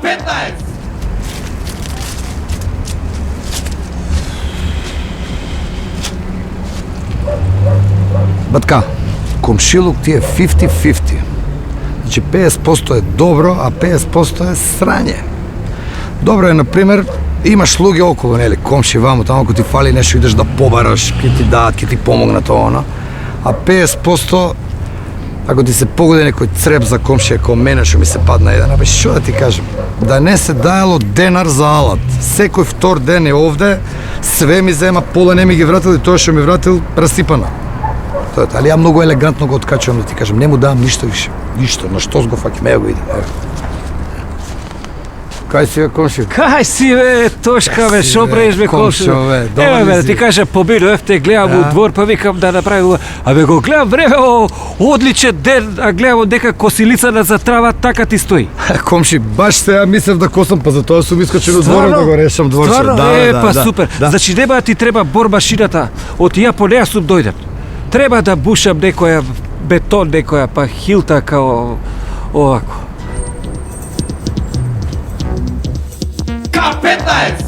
K15! Батка, комшилук ти е 50-50. Значи 50% е добро, а 50% е срање. Добро е, например, имаш луѓе околу, нели, комши ваму, таму, ако ти фали нешто, идеш да побараш, ќе ти дадат, ќе ти помогнат она. А 50%, ако ти се погоди некој цреп за комшија како мене, што ми се падна еден, абе, што да ти кажем? Да не се даело денар за алат. Секој втор ден е овде, све ми зема, пола не ми ги вратил и тоа што ми вратил, расипана. Тоа е, али ја многу елегантно го откачувам, да ти кажем, не му давам ништо више. Ништо, на што го фаќам, ево го иде. Кај си бе, комши? Кај си бе, Тошка бе, шо правиш бе, комши? Ева бе, да ти кажа, побидов те, гледам у двор, па викам да направи, абе го гледам време, одличен ден, а гледам дека косилица на затрава, така ти стои. Комши, баш се ја мислев да косам, па затоа сум искочил од дворот да го решам дворче. Стварно? Па супер. Значи нема ти треба борбашината, од ја по неја сум дојден. Треба да бушам некоја бетон, некоја па хилта као овако. K15!